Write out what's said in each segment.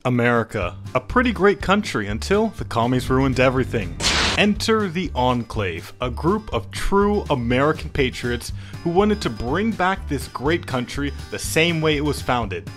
America, a pretty great country until the commies ruined everything. Enter the Enclave, a group of true American patriots who wanted to bring back this great country the same way it was founded.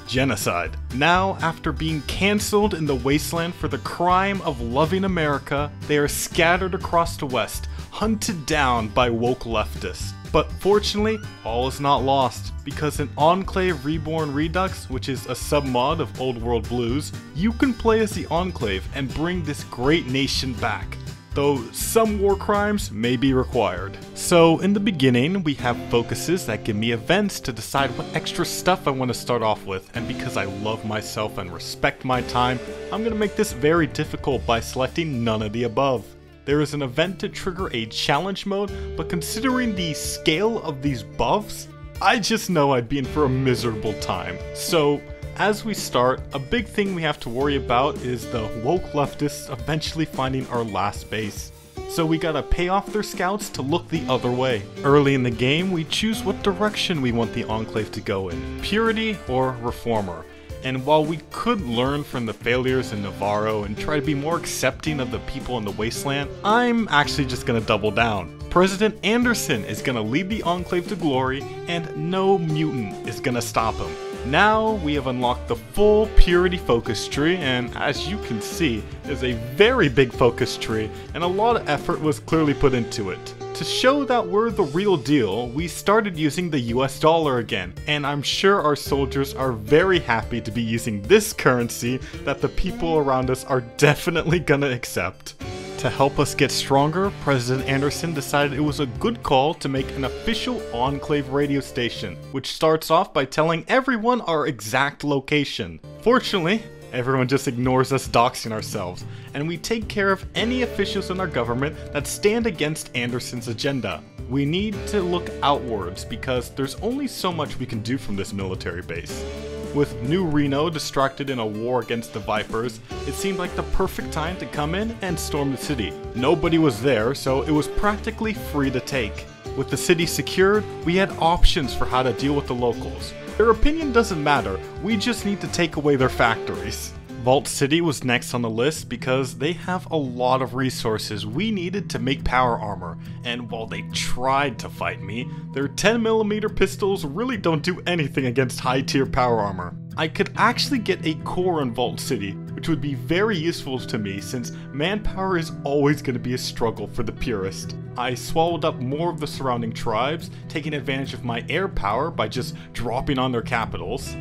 Genocide. Now, after being cancelled in the wasteland for the crime of loving America, they are scattered across the West, hunted down by woke leftists. But fortunately, all is not lost, because in Enclave Reborn Redux, which is a sub-mod of Old World Blues, you can play as the Enclave and bring this great nation back, though some war crimes may be required. So in the beginning, we have focuses that give me events to decide what extra stuff I want to start off with, and because I love myself and respect my time, I'm going to make this very difficult by selecting none of the above. There is an event to trigger a challenge mode, but considering the scale of these buffs, I just know I'd be in for a miserable time. So, as we start, a big thing we have to worry about is the woke leftists eventually finding our last base. So we gotta pay off their scouts to look the other way. Early in the game, we choose what direction we want the Enclave to go in, Purity or Reformer. And while we could learn from the failures in Navarro and try to be more accepting of the people in the wasteland, I'm actually just gonna double down. President Anderson is gonna lead the Enclave to glory, and no mutant is gonna stop him. Now we have unlocked the full Purity focus tree, and as you can see, there's a very big focus tree, and a lot of effort was clearly put into it. To show that we're the real deal, we started using the US dollar again, and I'm sure our soldiers are very happy to be using this currency that the people around us are definitely gonna accept. To help us get stronger, President Anderson decided it was a good call to make an official Enclave radio station, which starts off by telling everyone our exact location. Fortunately, everyone just ignores us doxing ourselves, and we take care of any officials in our government that stand against Anderson's agenda. We need to look outwards because there's only so much we can do from this military base. With New Reno distracted in a war against the Vipers, it seemed like the perfect time to come in and storm the city. Nobody was there, so it was practically free to take. With the city secured, we had options for how to deal with the locals. Their opinion doesn't matter, we just need to take away their factories. Vault City was next on the list because they have a lot of resources we needed to make power armor, and while they tried to fight me, their 10mm pistols really don't do anything against high tier power armor. I could actually get a core in Vault City, which would be very useful to me since manpower is always going to be a struggle for the purist. I swallowed up more of the surrounding tribes, taking advantage of my air power by just dropping on their capitals.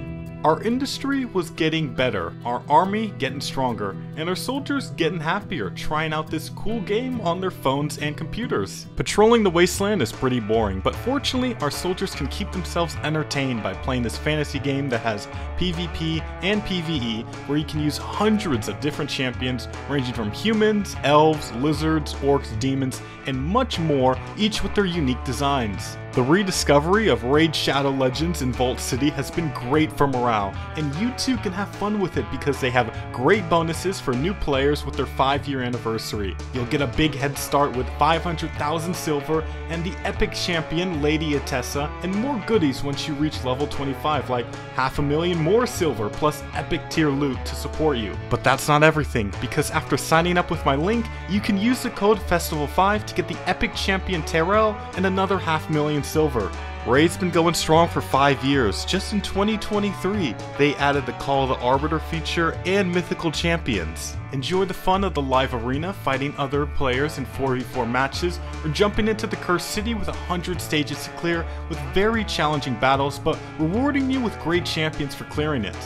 Our industry was getting better, our army getting stronger, and our soldiers getting happier trying out this cool game on their phones and computers. Patrolling the wasteland is pretty boring, but fortunately our soldiers can keep themselves entertained by playing this fantasy game that has PvP and PvE, where you can use hundreds of different champions ranging from humans, elves, lizards, orcs, demons, and much more, each with their unique designs. The rediscovery of Raid Shadow Legends in Vault City has been great for morale, and you too can have fun with it because they have great bonuses for new players with their 5-year anniversary. You'll get a big head start with 500,000 silver and the Epic Champion Lady Etessa, and more goodies once you reach level 25, like 500,000 more silver plus epic tier loot to support you. But that's not everything, because after signing up with my link, you can use the code Festival5 to get the Epic Champion Terrell and another 500,000 silver. Raid's been going strong for 5 years. Just in 2023, they added the Call of the Arbiter feature and mythical champions. Enjoy the fun of the live arena, fighting other players in 4v4 matches, or jumping into the Cursed City with 100 stages to clear with very challenging battles, but rewarding you with great champions for clearing it.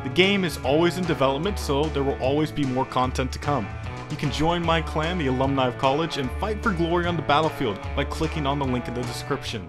The game is always in development, so there will always be more content to come. You can join my clan, the Alumni of College, and fight for glory on the battlefield by clicking on the link in the description.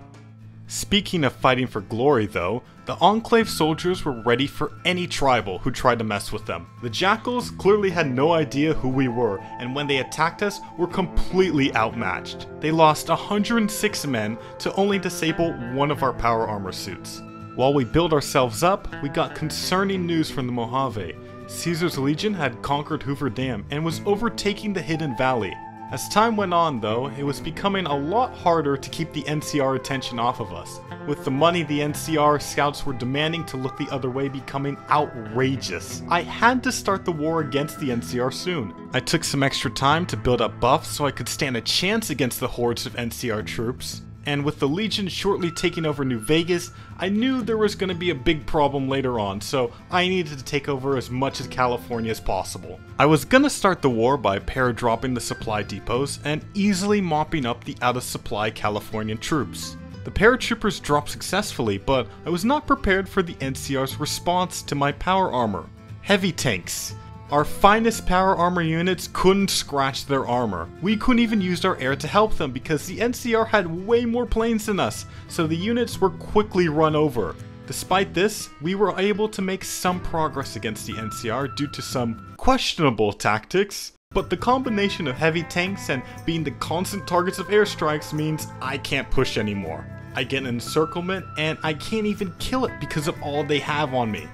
Speaking of fighting for glory though, the Enclave soldiers were ready for any tribal who tried to mess with them. The Jackals clearly had no idea who we were, and when they attacked us, were completely outmatched. They lost 106 men to only disable one of our power armor suits. While we build ourselves up, we got concerning news from the Mojave. Caesar's Legion had conquered Hoover Dam and was overtaking the Hidden Valley. As time went on though, it was becoming a lot harder to keep the NCR attention off of us, with the money the NCR scouts were demanding to look the other way becoming outrageous. I had to start the war against the NCR soon. I took some extra time to build up buffs so I could stand a chance against the hordes of NCR troops. And with the Legion shortly taking over New Vegas, I knew there was going to be a big problem later on, so I needed to take over as much of California as possible. I was going to start the war by paradropping the supply depots and easily mopping up the out-of-supply Californian troops. The paratroopers dropped successfully, but I was not prepared for the NCR's response to my power armor. Heavy tanks. Our finest power armor units couldn't scratch their armor. We couldn't even use our air to help them because the NCR had way more planes than us, so the units were quickly run over. Despite this, we were able to make some progress against the NCR due to some questionable tactics, but the combination of heavy tanks and being the constant targets of airstrikes means I can't push anymore. I get an encirclement and I can't even kill it because of all they have on me.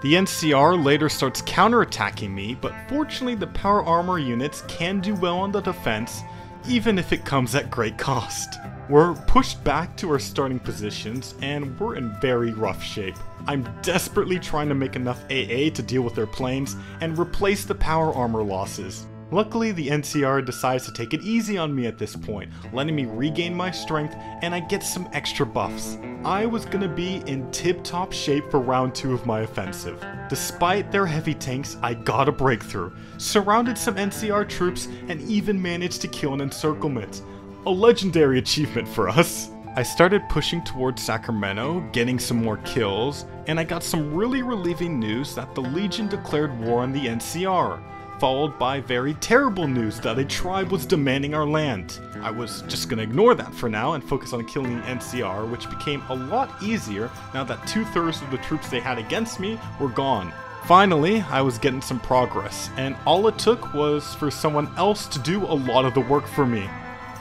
The NCR later starts counterattacking me, but fortunately the power armor units can do well on the defense, even if it comes at great cost. We're pushed back to our starting positions, and we're in very rough shape. I'm desperately trying to make enough AA to deal with their planes and replace the power armor losses. Luckily, the NCR decides to take it easy on me at this point, letting me regain my strength and I get some extra buffs. I was gonna be in tip-top shape for round 2 of my offensive. Despite their heavy tanks, I got a breakthrough, surrounded some NCR troops, and even managed to kill an encirclement. A legendary achievement for us. I started pushing towards Sacramento, getting some more kills, and I got some really relieving news that the Legion declared war on the NCR. Followed by very terrible news that a tribe was demanding our land. I was just gonna ignore that for now and focus on killing the NCR, which became a lot easier now that 2/3 of the troops they had against me were gone. Finally, I was getting some progress, and all it took was for someone else to do a lot of the work for me.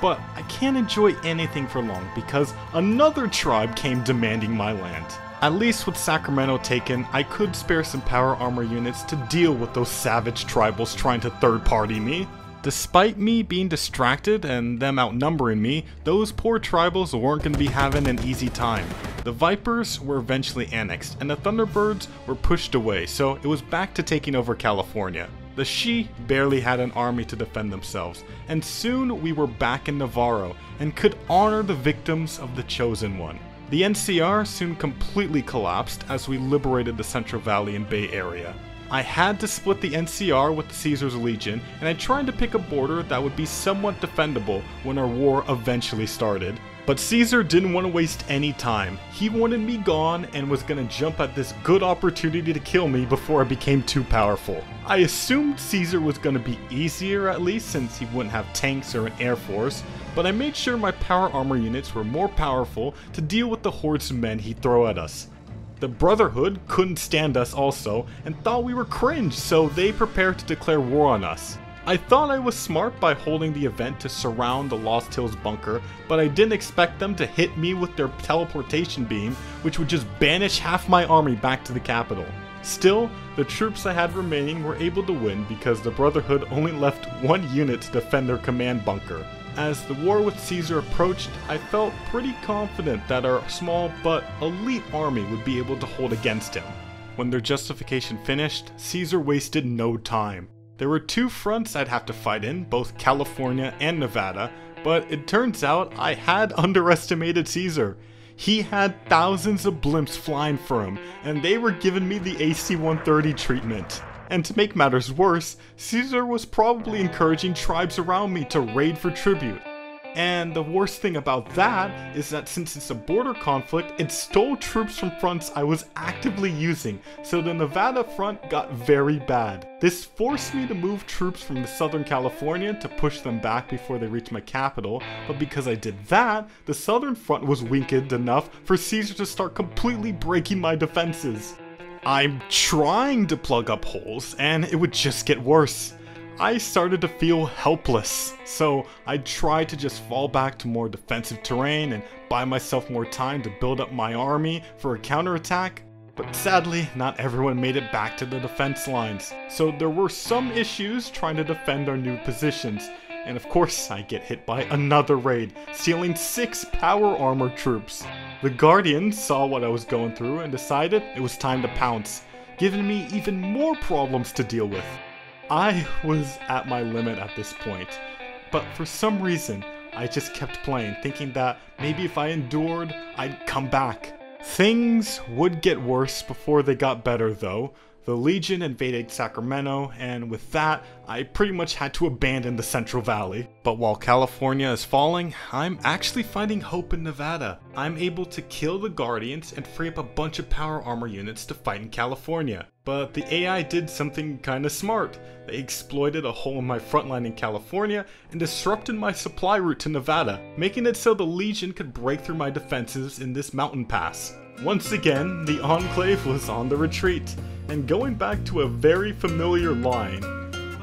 But I can't enjoy anything for long because another tribe came demanding my land. At least with Sacramento taken, I could spare some power armor units to deal with those savage tribals trying to third-party me. Despite me being distracted and them outnumbering me, those poor tribals weren't going to be having an easy time. The Vipers were eventually annexed, and the Thunderbirds were pushed away, so it was back to taking over California. The Shi barely had an army to defend themselves, and soon we were back in Navarro and could honor the victims of the Chosen One. The NCR soon completely collapsed as we liberated the Central Valley and Bay Area. I had to split the NCR with the Caesar's Legion, and I tried to pick a border that would be somewhat defendable when our war eventually started. But Caesar didn't want to waste any time. He wanted me gone and was gonna jump at this good opportunity to kill me before I became too powerful. I assumed Caesar was gonna be easier at least since he wouldn't have tanks or an air force, but I made sure my power armor units were more powerful to deal with the hordes of men he'd throw at us. The Brotherhood couldn't stand us also and thought we were cringe, so they prepared to declare war on us. I thought I was smart by holding the event to surround the Lost Hills bunker, but I didn't expect them to hit me with their teleportation beam, which would just banish half my army back to the capital. Still, the troops I had remaining were able to win because the Brotherhood only left one unit to defend their command bunker. As the war with Caesar approached, I felt pretty confident that our small but elite army would be able to hold against him. When their justification finished, Caesar wasted no time. There were 2 fronts I'd have to fight in, both California and Nevada, but it turns out I had underestimated Caesar. He had thousands of blimps flying for him, and they were giving me the AC-130 treatment. And to make matters worse, Caesar was probably encouraging tribes around me to raid for tribute. And the worst thing about that is that since it's a border conflict, it stole troops from fronts I was actively using, so the Nevada front got very bad. This forced me to move troops from the Southern California to push them back before they reached my capital, but because I did that, the Southern front was weakened enough for Caesar to start completely breaking my defenses. I'm trying to plug up holes, and it would just get worse. I started to feel helpless, so I tried to just fall back to more defensive terrain and buy myself more time to build up my army for a counterattack. But sadly, not everyone made it back to the defense lines, so there were some issues trying to defend our new positions, and of course I get hit by another raid, stealing 6 power armor troops. The Guardians saw what I was going through and decided it was time to pounce, giving me even more problems to deal with. I was at my limit at this point, but for some reason I just kept playing, thinking that maybe if I endured, I'd come back. Things would get worse before they got better though. The Legion invaded Sacramento, and with that, I pretty much had to abandon the Central Valley. But while California is falling, I'm actually finding hope in Nevada. I'm able to kill the Guardians and free up a bunch of power armor units to fight in California. But the AI did something kinda smart. They exploited a hole in my front line in California and disrupted my supply route to Nevada, making it so the Legion could break through my defenses in this mountain pass. Once again, the Enclave was on the retreat, and going back to a very familiar line.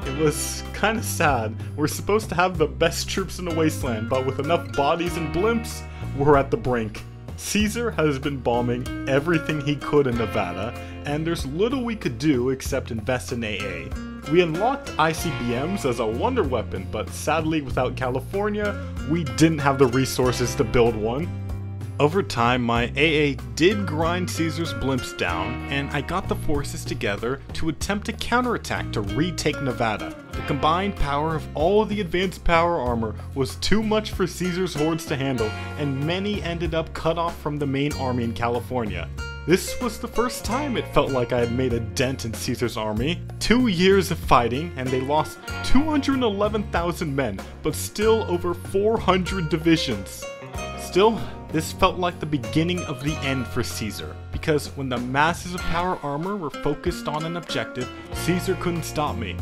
It was kinda sad. We're supposed to have the best troops in the wasteland, but with enough bodies and blimps, we're at the brink. Caesar has been bombing everything he could in Nevada, and there's little we could do except invest in AA. We unlocked ICBMs as a wonder weapon, but sadly without California, we didn't have the resources to build one. Over time, my AA did grind Caesar's blimps down, and I got the forces together to attempt a counterattack to retake Nevada. The combined power of all the advanced power armor was too much for Caesar's hordes to handle, and many ended up cut off from the main army in California. This was the first time it felt like I had made a dent in Caesar's army. 2 years of fighting, and they lost 211,000 men, but still over 400 divisions. Still, this felt like the beginning of the end for Caesar, because when the masses of power armor were focused on an objective, Caesar couldn't stop me.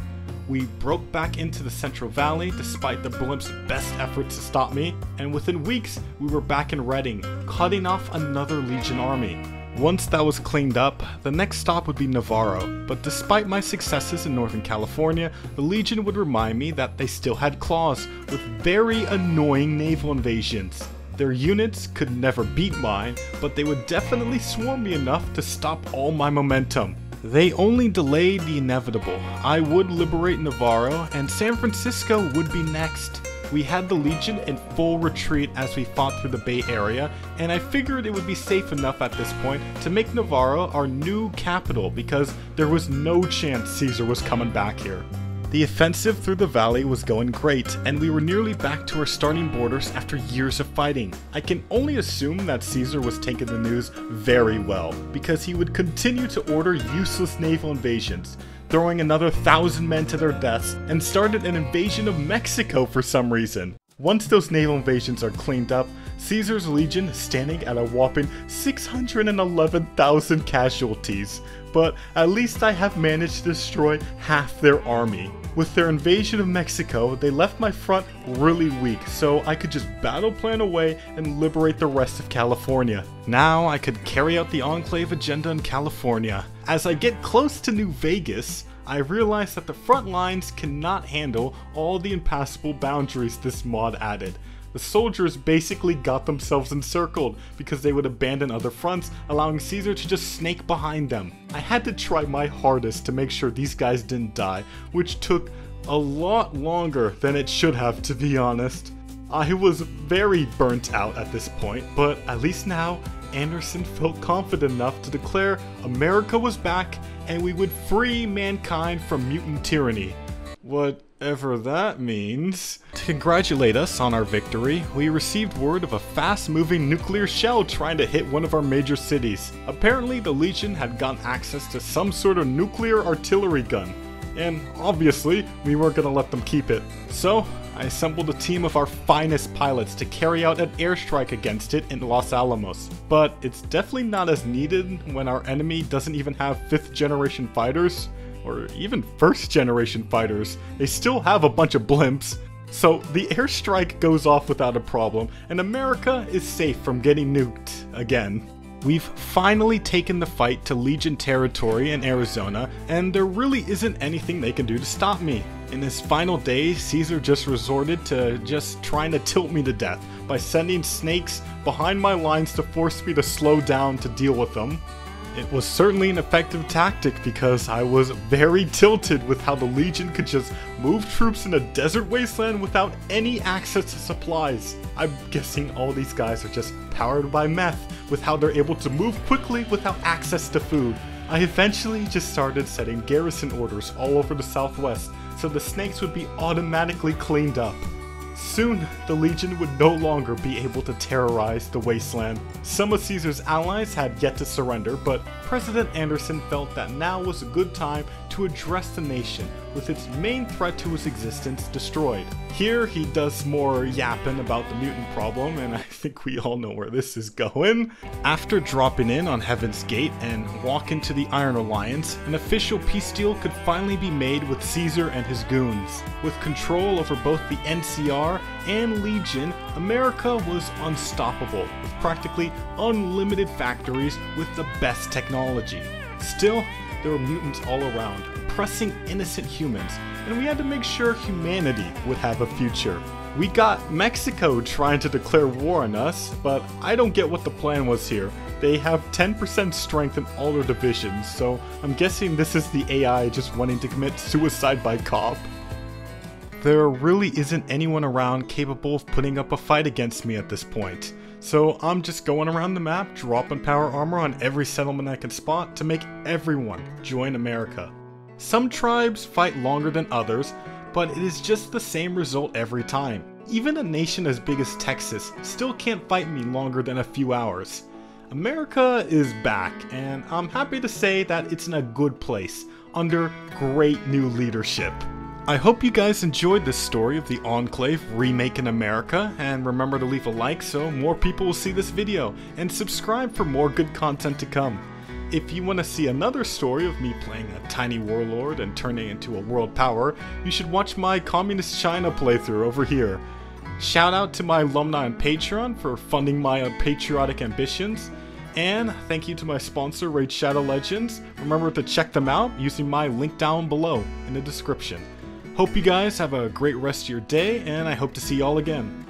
We broke back into the Central Valley despite the blimp's best efforts to stop me, and within weeks we were back in Reading, cutting off another Legion army. Once that was cleaned up, the next stop would be Navarro, but despite my successes in Northern California, the Legion would remind me that they still had claws, with very annoying naval invasions. Their units could never beat mine, but they would definitely swarm me enough to stop all my momentum. They only delayed the inevitable. I would liberate Navarro, and San Francisco would be next. We had the Legion in full retreat as we fought through the Bay Area, and I figured it would be safe enough at this point to make Navarro our new capital because there was no chance Caesar was coming back here. The offensive through the valley was going great, and we were nearly back to our starting borders after years of fighting. I can only assume that Caesar was taking the news very well, because he would continue to order useless naval invasions, throwing another 1,000 men to their deaths, and started an invasion of Mexico for some reason. Once those naval invasions are cleaned up, Caesar's Legion is standing at a whopping 611,000 casualties, but at least I have managed to destroy half their army. With their invasion of Mexico, they left my front really weak, so I could just battle plan away and liberate the rest of California. Now I could carry out the Enclave agenda in California. As I get close to New Vegas, I realize that the front lines cannot handle all the impassable boundaries this mod added. The soldiers basically got themselves encircled because they would abandon other fronts, allowing Caesar to just snake behind them. I had to try my hardest to make sure these guys didn't die, which took a lot longer than it should have, to be honest. I was very burnt out at this point, but at least now, Anderson felt confident enough to declare America was back and we would free mankind from mutant tyranny. Whatever that means. To congratulate us on our victory, we received word of a fast-moving nuclear shell trying to hit one of our major cities. Apparently, the Legion had gotten access to some sort of nuclear artillery gun, and obviously, we weren't gonna let them keep it. So, I assembled a team of our finest pilots to carry out an airstrike against it in Los Alamos. But it's definitely not as needed when our enemy doesn't even have 5th generation fighters, or even 1st generation fighters. They still have a bunch of blimps. So the airstrike goes off without a problem, and America is safe from getting nuked again. We've finally taken the fight to Legion territory in Arizona, and there really isn't anything they can do to stop me. In his final days, Caesar just resorted to just trying to tilt me to death by sending snakes behind my lines to force me to slow down to deal with them. It was certainly an effective tactic because I was very tilted with how the Legion could just move troops in a desert wasteland without any access to supplies. I'm guessing all these guys are just powered by meth with how they're able to move quickly without access to food. I eventually just started setting garrison orders all over the southwest so the snakes would be automatically cleaned up. Soon, the Legion would no longer be able to terrorize the wasteland. Some of Caesar's allies had yet to surrender, but President Anderson felt that now was a good time to address the nation with its main threat to his existence destroyed. Here, he does more yapping about the mutant problem, and I think we all know where this is going. After dropping in on Heaven's Gate and walking to the Iron Alliance, an official peace deal could finally be made with Caesar and his goons. With control over both the NCR and Legion, America was unstoppable, with practically unlimited factories with the best technology. Still, there were mutants all around, oppressing innocent humans, and we had to make sure humanity would have a future. We got Mexico trying to declare war on us, but I don't get what the plan was here. They have 10% strength in all their divisions, so I'm guessing this is the AI just wanting to commit suicide by cop. There really isn't anyone around capable of putting up a fight against me at this point. So I'm just going around the map, dropping power armor on every settlement I can spot to make everyone join America. Some tribes fight longer than others, but it is just the same result every time. Even a nation as big as Texas still can't fight me longer than a few hours. America is back, and I'm happy to say that it's in a good place, under great new leadership. I hope you guys enjoyed this story of the Enclave remake in America, and remember to leave a like so more people will see this video, and subscribe for more good content to come. If you want to see another story of me playing a tiny warlord and turning into a world power, you should watch my Communist China playthrough over here. Shout out to my alumni on Patreon for funding my patriotic ambitions, and thank you to my sponsor Raid Shadow Legends. Remember to check them out using my link down below in the description. Hope you guys have a great rest of your day, and I hope to see y'all again.